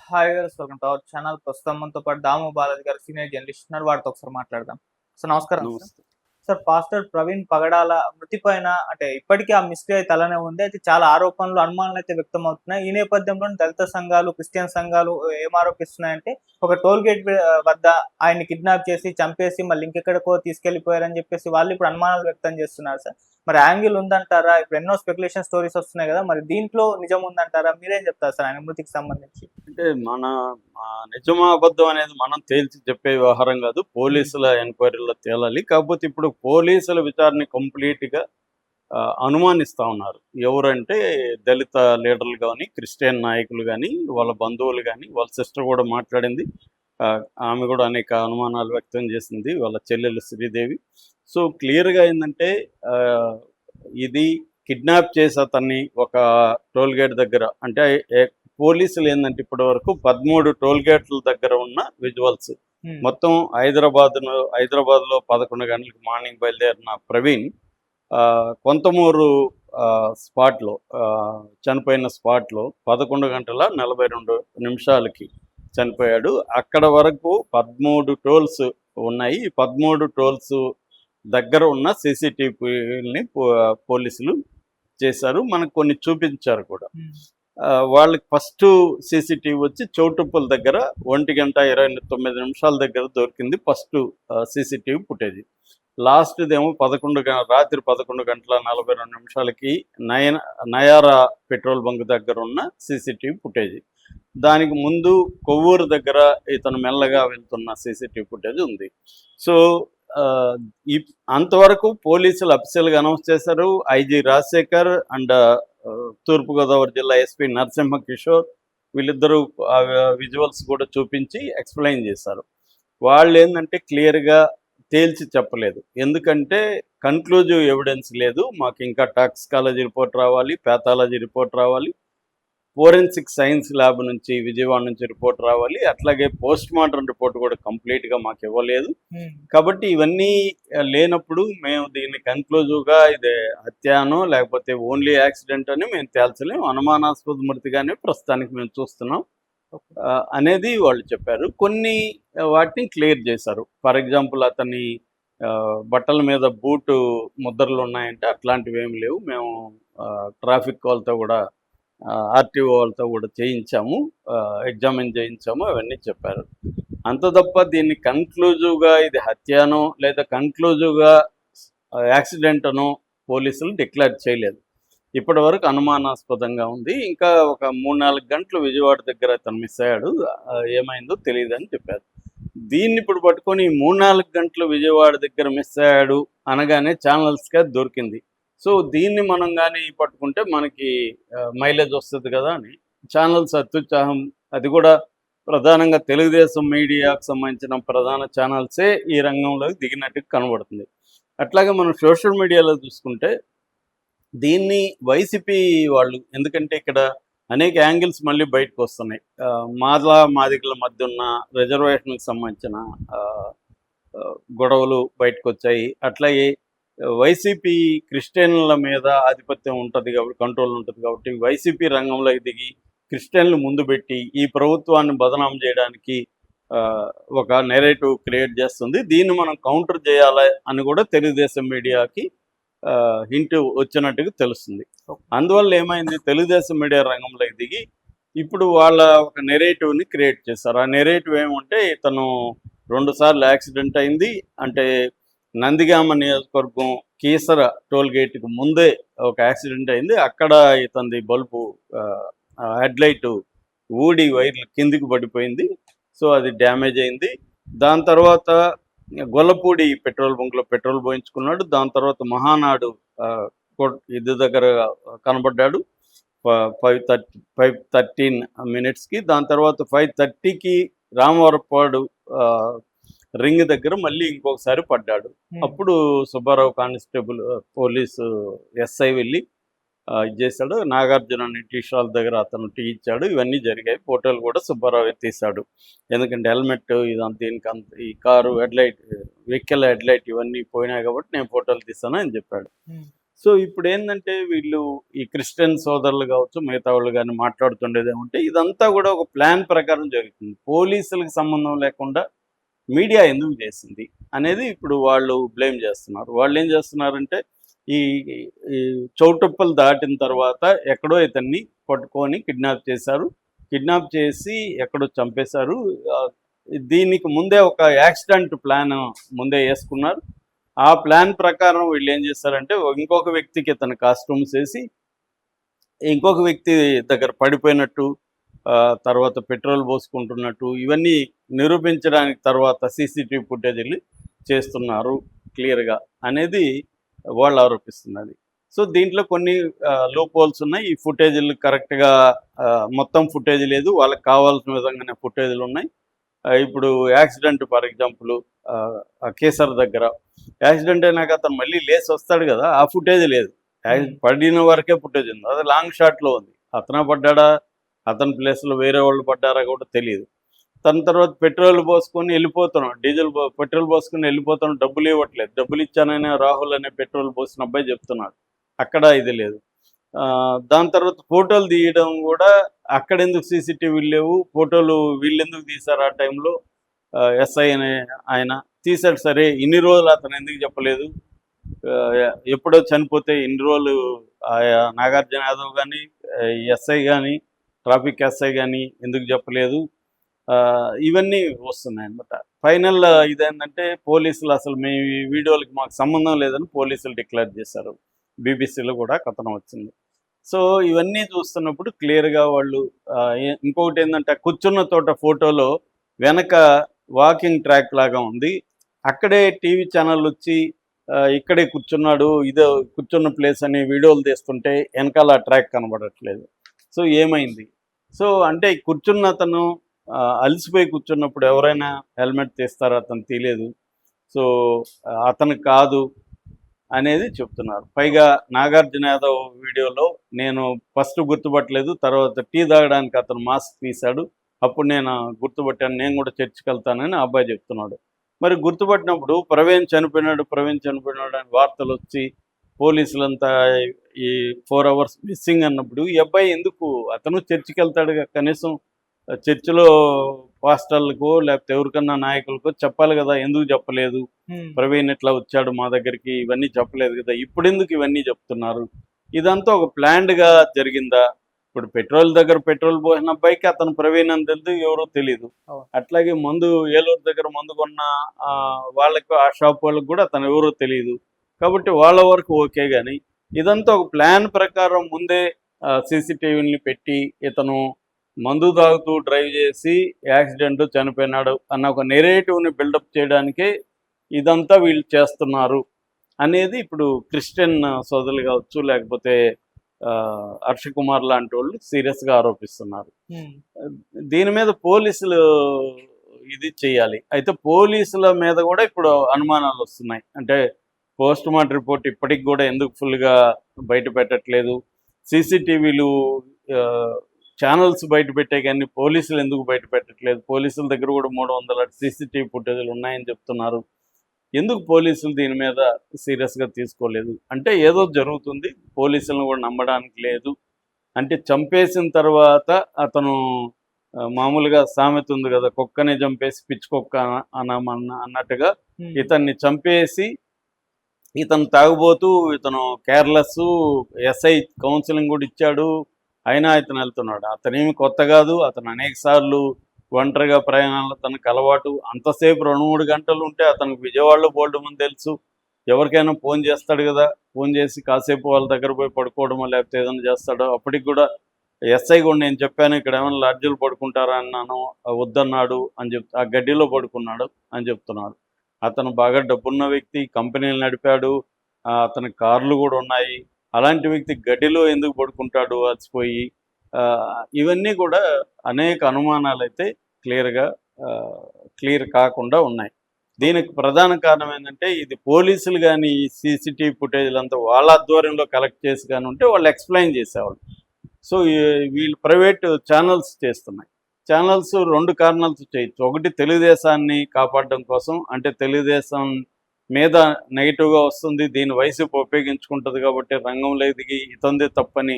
Hi viewers, welcome to our channel. ప్రస్తుతం మనతో పాటు దాము బాలాజీ గారు సీనియర్ జర్నలిస్ట్ ఉన్నారు. వారితో ఒకసారి మాట్లాడదాం. సార్ నమస్కారం సార్. నమస్తే. సార్ పాస్టర్ ప్రవీణ్ పగడాల మృతి పైన అంటే ఇప్పటికీ ఆ మిస్టరీ అయితే అలానే ఉంది. అయితే చాలా ఆరోపణలు, అనుమానాలు అయితే వ్యక్తం అవుతున్నాయి. ఈ నేపథ్యంలో దళిత సంఘాలు, క్రిస్టియన్ సంఘాలు ఏం ఆరోపిస్తున్నాయంటే ఒక టోల్ గేట్ వద్ద ఆయన్ని కిడ్నాప్ చేసి చంపేసి మళ్ళీ ఇంకెక్కడికో తీసుకెళ్లిపోయారని చెప్పేసి వాళ్ళు ఇప్పుడు అనుమానాలు వ్యక్తం చేస్తున్నారు సార్. మరి యాంగిల్ ఉందంటారా? ఇప్పుడు ఎన్నో స్పెక్యులేషన్ స్టోరీస్ వస్తున్నాయి కదా, మరి దీంట్లో నిజం ఉందంటారా? మీరేం చెప్తారు సార్ ఆయన మృతికి సంబంధించి? అంటే మన నిజమా అబద్ధం అనేది మనం తేల్చి చెప్పే వ్యవహారం కాదు. పోలీసుల ఎంక్వైరీలో తేలాలి. కాకపోతే ఇప్పుడు పోలీసుల విచారణ కంప్లీట్గా అనుమానిస్తూ ఉన్నారు. ఎవరంటే దళిత లీడర్లు కానీ, క్రిస్టియన్ నాయకులు కానీ, వాళ్ళ బంధువులు కానీ, వాళ్ళ సిస్టర్ కూడా మాట్లాడింది. ఆమె కూడా అనేక అనుమానాలు వ్యక్తం చేసింది, వాళ్ళ చెల్లెలు శ్రీదేవి. సో క్లియర్గా ఏంటంటే ఇది కిడ్నాప్ చేసి అతన్ని ఒక టోల్ గేట్ దగ్గర అంటే పోలీసులు ఏంటంటే ఇప్పటి వరకు 13 టోల్ గేట్ల దగ్గర ఉన్న విజువల్స్ మొత్తం హైదరాబాద్లో 11 గంటలకు మార్నింగ్ బయలుదేరిన ప్రవీణ్ కొంతమూరు స్పాట్లో చనిపోయిన స్పాట్లో 11 గంటల 42 నిమిషాలకి చనిపోయాడు. అక్కడ వరకు 13 టోల్స్ ఉన్నాయి. ఈ 13 టోల్స్ దగ్గర ఉన్న సీసీటీవీని పోలీసులు చేశారు. మనకు కొన్ని చూపించారు కూడా. వాళ్ళకి ఫస్ట్ సీసీటీవీ వచ్చి చౌటుప్పల దగ్గర 1:29 దగ్గర దొరికింది ఫస్ట్ సీసీటీవీ ఫుటేజ్. లాస్ట్దేమో రాత్రి 11:42 నయారా పెట్రోల్ బంక్ దగ్గర ఉన్న సీసీటీవీ ఫుటేజ్. దానికి ముందు కొవ్వూరు దగ్గర ఇతను మెల్లగా వెళ్తున్న సీసీటీవీ ఫుటేజ్ ఉంది. సో అంతవరకు పోలీసులు అఫీషియల్గా అనౌన్స్ చేశారు. ఐజీ రాజశేఖర్ అండ్ తూర్పుగోదావరి జిల్లా ఎస్పీ నరసింహ కిషోర్ వీళ్ళిద్దరూ విజువల్స్ కూడా చూపించి ఎక్స్ప్లెయిన్ చేశారు. వాళ్ళు ఏంటంటే క్లియర్గా తేల్చి చెప్పలేదు. ఎందుకంటే కన్క్లూజివ్ ఎవిడెన్స్ లేదు. మాకు ఇంకా టాక్సికాలజీ రిపోర్ట్ రావాలి, ప్యాథాలజీ రిపోర్ట్ రావాలి, ఫోరెన్సిక్ సైన్స్ ల్యాబ్ నుంచి విజయవాడ నుంచి రిపోర్ట్ రావాలి, అట్లాగే పోస్ట్ మార్టం రిపోర్ట్ కూడా కంప్లీట్గా మాకు ఇవ్వలేదు. కాబట్టి ఇవన్నీ లేనప్పుడు మేము దీన్ని కన్క్లూజివ్గా ఇది హత్యానో లేకపోతే ఓన్లీ యాక్సిడెంట్ అని మేము తేల్చలేము, అనుమానాస్పద మృతిగానే ప్రస్తుతానికి మేము చూస్తున్నాం అనేది వాళ్ళు చెప్పారు. కొన్ని వాటిని క్లియర్ చేశారు. ఫర్ ఎగ్జాంపుల్ అతని బట్టల మీద బూటు ముద్రలు ఉన్నాయంటే అట్లాంటివి ఏమి లేవు, మేము ట్రాఫిక్ వాళ్ళతో కూడా ఆర్టీఓ వాళ్ళతో కూడా చేయించాము, ఎగ్జామిన్ చేయించాము, అవన్నీ చెప్పారు. అంత తప్ప దీన్ని కన్క్లూజివ్గా ఇది హత్యానో లేదా కన్క్లూజివ్గా యాక్సిడెంట్ అనో పోలీసులు డిక్లేర్ చేయలేదు. ఇప్పటి వరకు అనుమానాస్పదంగా ఉంది. ఇంకా ఒక 3-4 గంటలు విజయవాడ దగ్గర అతను మిస్ అయ్యాడు, ఏమైందో తెలియదని చెప్పారు. దీన్ని ఇప్పుడు పట్టుకొని 3-4 గంటలు విజయవాడ దగ్గర మిస్ అయ్యాడు అనగానే ఛానల్స్గా దొరికింది. సో దీన్ని మనం కానీ పట్టుకుంటే మనకి మైలేజ్ వస్తుంది కదా అని ఛానల్స్ అత్యుత్సాహం. అది కూడా ప్రధానంగా తెలుగుదేశం మీడియాకు సంబంధించిన ప్రధాన ఛానల్సే ఈ రంగంలోకి దిగినట్టుగా కనబడుతుంది. అట్లాగే మనం సోషల్ మీడియాలో చూసుకుంటే దీన్ని వైసీపీ వాళ్ళు, ఎందుకంటే ఇక్కడ అనేక యాంగిల్స్ మళ్ళీ బయటకు వస్తున్నాయి. మాదిగల మధ్య ఉన్న రిజర్వేషన్కి సంబంధించిన గొడవలు బయటకు వచ్చాయి. అట్లాగే వైసీపీ క్రిస్టియన్ల మీద ఆధిపత్యం ఉంటుంది కాబట్టి, కంట్రోల్ ఉంటుంది కాబట్టి వైసీపీ రంగంలోకి దిగి క్రిస్టియన్లు ముందు పెట్టి ఈ ప్రభుత్వాన్ని బదనాం చేయడానికి ఒక నెరేటివ్ క్రియేట్ చేస్తుంది. దీన్ని మనం కౌంటర్ చేయాలి అని కూడా తెలుగుదేశం మీడియాకి హింట్ వచ్చినట్టుగా తెలుస్తుంది. అందువల్ల ఏమైంది, తెలుగుదేశం మీడియా రంగంలోకి దిగి ఇప్పుడు వాళ్ళ ఒక నెరేటివ్ని క్రియేట్ చేశారు. ఆ నెరేటివ్ ఏమంటే ఇతను 2 సార్లు యాక్సిడెంట్ అయింది, అంటే నందిగామ నియోజకవర్గం కీసర టోల్ గేట్కి ముందే ఒక యాక్సిడెంట్ అయింది. అక్కడ ఇతని బల్బు హెడ్లైట్ ఊడి వైర్లు కిందికి పడిపోయింది, సో అది డ్యామేజ్ అయింది. దాని తర్వాత గొల్లపూడి పెట్రోల్ బంక్లో పెట్రోల్ పోయించుకున్నాడు. దాని తర్వాత మహానాడు ఇది దగ్గర కనబడ్డాడు 5:13 దాని తర్వాత 5:30కి రామవరపాడు రింగ్ దగ్గర మళ్ళీ ఇంకొకసారి పడ్డాడు. అప్పుడు సుబ్బారావు కానిస్టేబుల్ పోలీసు ఎస్ఐ వెళ్ళి ఇది చేశాడు. నాగార్జున టీ షాప్ దగ్గర అతను టీ ఇచ్చాడు. ఇవన్నీ జరిగాయి. ఫోటోలు కూడా సుబ్బారావు తీశాడు. ఎందుకంటే హెల్మెట్ ఇదంతా దీనికి అంత ఈ కారు హెడ్లైట్ వెహికల్ హెడ్లైట్ ఇవన్నీ పోయినాయి కాబట్టి నేను ఫోటోలు తీస్తాను అని చెప్పాడు. సో ఇప్పుడు ఏంటంటే వీళ్ళు ఈ క్రిస్టియన్ సోదరులు కావచ్చు, మిగతా వాళ్ళు కానీ మాట్లాడుతుండేది ఏమంటే ఇదంతా కూడా ఒక ప్లాన్ ప్రకారం జరుగుతుంది. పోలీసులకు సంబంధం లేకుండా మీడియా ఎందుకు చేసింది అనేది ఇప్పుడు వాళ్ళు బ్లేమ్ చేస్తున్నారు. వాళ్ళు ఏం చేస్తున్నారంటే ఈ ఈ చౌటుప్పలు దాటిన తర్వాత ఎక్కడో ఇతన్ని పట్టుకొని కిడ్నాప్ చేశారు. కిడ్నాప్ చేసి ఎక్కడో చంపేశారు. దీనికి ముందే ఒక యాక్సిడెంట్ ప్లాన్ ముందే వేసుకున్నారు. ఆ ప్లాన్ ప్రకారం వీళ్ళు ఏం చేస్తారంటే ఇంకొక వ్యక్తికి ఇతను కాస్ట్యూమ్స్ వేసి ఇంకొక వ్యక్తి దగ్గర పడిపోయినట్టు, తర్వాత పెట్రోల్ పోసుకుంటున్నట్టు ఇవన్నీ నిరూపించడానికి తర్వాత సీసీటీవీ ఫుటేజీలు చేస్తున్నారు క్లియర్గా అనేది వాళ్ళు ఆరోపిస్తున్నది. సో దీంట్లో కొన్ని లూప్ హోల్స్ ఉన్నాయి. ఈ ఫుటేజీలు కరెక్ట్గా మొత్తం ఫుటేజ్ లేదు, వాళ్ళకి కావాల్సిన విధంగానే ఫుటేజీలు ఉన్నాయి. ఇప్పుడు యాక్సిడెంట్ ఫర్ ఎగ్జాంపుల్ కేసర్ దగ్గర యాక్సిడెంట్ అయినాక అతను మళ్ళీ లేసి వస్తాడు కదా, ఆ ఫుటేజ్ లేదు. పడిన వరకే ఫుటేజ్ ఉంది, అది లాంగ్ షాట్లో ఉంది. అతను పడ్డాడా, అతని ప్లేస్లో వేరే వాళ్ళు పడ్డారా కూడా తెలియదు. తన తర్వాత పెట్రోల్ పోసుకొని వెళ్ళిపోతున్నాం, పెట్రోల్ పోసుకొని వెళ్ళిపోతాం, డబ్బులు ఇవ్వట్లేదు. డబ్బులు ఇచ్చానని రాహుల్ అనే పెట్రోల్ పోసిన అబ్బాయి చెప్తున్నాడు, అక్కడ ఇది లేదు. దాని తర్వాత ఫోటోలు తీయడం కూడా అక్కడ ఎందుకు సీసీటీవీలు లేవు, ఫోటోలు వీళ్ళు ఎందుకు తీశారు ఆ టైంలో, ఎస్ఐ అనే ఆయన తీశాడు. సరే ఇన్ని రోజులు అతను ఎందుకు చెప్పలేదు, ఎప్పుడో చనిపోతే ఇన్ని రోజులు నాగార్జున యాదవ్ కానీ ఎస్ఐ కానీ ట్రాఫిక్ ఎస్ఐ కానీ ఎందుకు చెప్పలేదు, ఇవన్నీ వస్తున్నాయి అన్నమాట. ఫైనల్ ఇదేంటంటే పోలీసులు అసలు మీ వీడియోలకి మాకు సంబంధం లేదని పోలీసులు డిక్లేర్ చేశారు. బీబీసీలో కూడా కథనం వచ్చింది. సో ఇవన్నీ చూస్తున్నప్పుడు క్లియర్గా వాళ్ళు ఇంకొకటి ఏంటంటే కూర్చున్న తోట ఫోటోలో వెనక వాకింగ్ ట్రాక్ లాగా ఉంది, అక్కడే టీవీ ఛానల్ వచ్చి ఇక్కడే కూర్చున్నాడు, ఇదే కూర్చున్న ప్లేస్ అని వీడియోలు తీస్తుంటే వెనకాల ట్రాక్ కనబడట్లేదు. సో ఏమైంది? సో అంటే కూర్చున్న అతను అలసిపోయి కూర్చున్నప్పుడు ఎవరైనా హెల్మెట్ తీస్తారో అతను తీయలేదు. సో అతను కాదు అనేది చెప్తున్నారు. పైగా నాగార్జున యాదవ్ వీడియోలో నేను ఫస్ట్ గుర్తుపట్టలేదు, తర్వాత టీ తాగడానికి అతను మాస్క్ తీశాడు, అప్పుడు నేను గుర్తుపట్టాను, నేను కూడా చర్చికి వెళ్తానని అబ్బాయి చెప్తున్నాడు. మరి గుర్తుపట్టినప్పుడు ప్రవీణ్ చనిపోయినాడు అని వార్తలు వచ్చి పోలీసులంతా ఈ 4 hours మిస్సింగ్ అన్నప్పుడు ఈ అబ్బాయి ఎందుకు, అతను చర్చికి వెళ్తాడు, కనీసం చర్చిలో పాస్టర్లకో లేకపోతే ఎవరికన్నా నాయకులకో చెప్పాలి కదా, ఎందుకు చెప్పలేదు, ప్రవీణ్ ఇట్లా వచ్చాడు మా దగ్గరికి, ఇవన్నీ చెప్పలేదు కదా, ఇప్పుడు ఎందుకు ఇవన్నీ చెప్తున్నారు? ఇదంతా ఒక ప్లాన్డ్గా జరిగిందా? ఇప్పుడు పెట్రోల్ దగ్గర పెట్రోల్ పోసిన అబ్బాయికి అతను ప్రవీణ్ అని తెలియదు, ఎవరో తెలియదు. అట్లాగే మందు ఏలూరు దగ్గర మందు కొన్న వాళ్ళకి, ఆ షాప్ వాళ్ళకి కూడా అతను ఎవరో తెలియదు. కాబట్టి వాళ్ళ వరకు ఓకే, కానీ ఇదంతా ఒక ప్లాన్ ప్రకారం ముందే సీసీటీవీని పెట్టి ఇతను మందు తాగుతూ డ్రైవ్ చేసి యాక్సిడెంట్ చనిపోయినాడు అన్న ఒక నెరేటివ్ని బిల్డప్ చేయడానికే ఇదంతా వీళ్ళు చేస్తున్నారు అనేది ఇప్పుడు క్రిస్టియన్ సోదరులు కావచ్చు, లేకపోతే హర్ష కుమార్ లాంటి వాళ్ళు సీరియస్గా ఆరోపిస్తున్నారు. దీని మీద పోలీసులు ఇది చేయాలి. అయితే పోలీసుల మీద కూడా ఇప్పుడు అనుమానాలు వస్తున్నాయి. అంటే పోస్ట్ మార్టం రిపోర్ట్ ఇప్పటికి కూడా ఎందుకు ఫుల్గా బయట పెట్టట్లేదు, సీసీటీవీలు ఛానల్స్ బయట పెట్టే కానీ పోలీసులు ఎందుకు బయట పెట్టట్లేదు, పోలీసుల దగ్గర కూడా 300 సీసీటీవీ ఫుటేజీలు ఉన్నాయని చెప్తున్నారు, ఎందుకు పోలీసులు దీని మీద సీరియస్గా తీసుకోలేదు? అంటే ఏదో జరుగుతుంది, పోలీసులను కూడా నమ్మడానికి లేదు. అంటే చంపేసిన తర్వాత అతను మామూలుగా సామెత ఉంది కదా, కుక్కనే చంపేసి పిచ్చి కుక్క అన్నట్టుగా ఇతన్ని చంపేసి ఇతను తాగుబోతూ, ఇతను కేర్లెస్, ఎస్ఐ కౌన్సిలింగ్ కూడా ఇచ్చాడు, అయినా ఇతను వెళ్తున్నాడు. అతనేమి కొత్త కాదు, అతను అనేక సార్లు ఒంటరిగా ప్రయాణాలు తనకు అలవాటు. అంతసేపు 2-3 గంటలు ఉంటే అతనికి విజయవాడలో బోల్డ్ మంది తెలుసు, ఎవరికైనా ఫోన్ చేస్తాడు కదా, ఫోన్ చేసి కాసేపు వాళ్ళ దగ్గర పోయి పడుకోవడమో లేకపోతే ఏదైనా చేస్తాడో. అప్పటికి కూడా ఎస్ఐ కూడా నేను చెప్పాను ఇక్కడ ఏమైనా లాడ్జీలు పడుకుంటారా అన్నాను, వద్దన్నాడు అని ఆ గడ్డిలో పడుకున్నాడు అని చెప్తున్నాడు. అతను బాగా డబ్బున్న వ్యక్తి, కంపెనీలు నడిపాడు, అతని కార్లు కూడా ఉన్నాయి. అలాంటి వ్యక్తి గడ్డిలో ఎందుకు పడుకుంటాడు అలసిపోయి? ఇవన్నీ కూడా అనేక అనుమానాలు అయితే క్లియర్ కాకుండా ఉన్నాయి. దీనికి ప్రధాన కారణం ఏంటంటే ఇది పోలీసులు కానీ ఈ సీసీటీవీ ఫుటేజ్లు అంతా వాళ్ళ ఆధ్వర్యంలో కలెక్ట్ చేసి కానీ ఉంటే వాళ్ళు ఎక్స్ప్లెయిన్ చేసేవాళ్ళు. సో వీళ్ళు ప్రైవేట్ ఛానల్స్ చేస్తున్నాయి. ఛానల్స్ 2 కారణాలతో చేయొచ్చు. ఒకటి తెలుగుదేశాన్ని కాపాడడం కోసం, అంటే తెలుగుదేశం మీద నెగిటివ్గా వస్తుంది, దీని వైసీపీ ఉపయోగించుకుంటుంది కాబట్టి రంగంలో దిగి ఇతందే తప్పని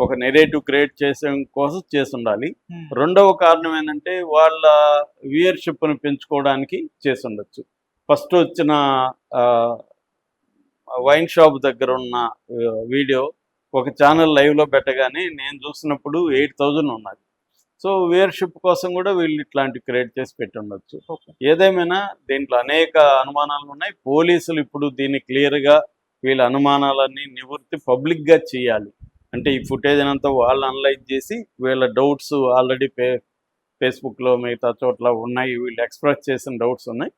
ఒక నెరేటివ్ క్రియేట్ చేసే కోసం చేసి ఉండాలి. రెండవ కారణం ఏంటంటే వాళ్ళ వ్యూయర్షిప్ను పెంచుకోవడానికి చేసి ఉండొచ్చు. ఫస్ట్ వచ్చిన వైన్ షాప్ దగ్గర ఉన్న వీడియో ఒక ఛానల్ లైవ్లో పెట్టగానే నేను చూసినప్పుడు 8,000 ఉన్నది. సో వ్యూయర్షిప్ కోసం కూడా వీళ్ళు ఇట్లాంటివి క్రియేట్ చేసి పెట్టి ఉండొచ్చు. ఏదేమైనా దీంట్లో అనేక అనుమానాలు ఉన్నాయి. పోలీసులు ఇప్పుడు దీన్ని క్లియర్గా వీళ్ళ అనుమానాలన్నీ నివృత్తి పబ్లిక్గా చేయాలి. అంటే ఈ ఫుటేజ్ అంతా వాళ్ళు అనలైజ్ చేసి వీళ్ళ డౌట్స్ ఆల్రెడీ ఫేస్బుక్లో మిగతా చోట్ల ఉన్నాయి, వీళ్ళు ఎక్స్ప్రెస్ చేసిన డౌట్స్ ఉన్నాయి.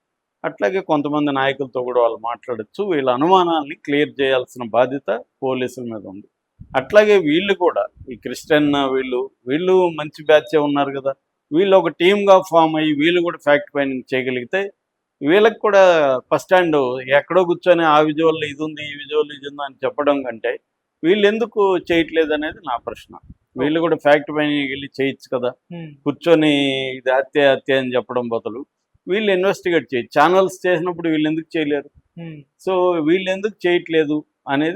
అట్లాగే కొంతమంది నాయకులతో కూడా వాళ్ళు మాట్లాడచ్చు. వీళ్ళ అనుమానాల్ని క్లియర్ చేయాల్సిన బాధ్యత పోలీసుల మీద ఉంది. అట్లాగే వీళ్ళు కూడా ఈ క్రిస్టియన్ వీళ్ళు మంచి బ్యాచే ఉన్నారు కదా, వీళ్ళు ఒక టీమ్గా ఫామ్ అయ్యి వీళ్ళు కూడా ఫ్యాక్ట్ ఫైండింగ్ చేయగలిగితే వీళ్ళకి కూడా ఫస్ట్ హ్యాండ్ ఎక్కడో కూర్చొని ఆ విజువల్ ఇది ఉంది, ఈ విజువల్ ఇది ఉంది అని చెప్పడం కంటే వీళ్ళు ఎందుకు చేయట్లేదు అనేది నా ప్రశ్న. వీళ్ళు కూడా ఫ్యాక్ట్ ఫైండింగ్ వెళ్ళి చేయొచ్చు కదా, కూర్చొని ఇది హత్య అని చెప్పడం బదులు వీళ్ళు ఇన్వెస్టిగేట్ చేయొచ్చు. ఛానల్స్ చేసినప్పుడు వీళ్ళు ఎందుకు చేయలేరు? సో వీళ్ళు ఎందుకు చేయట్లేదు అనేది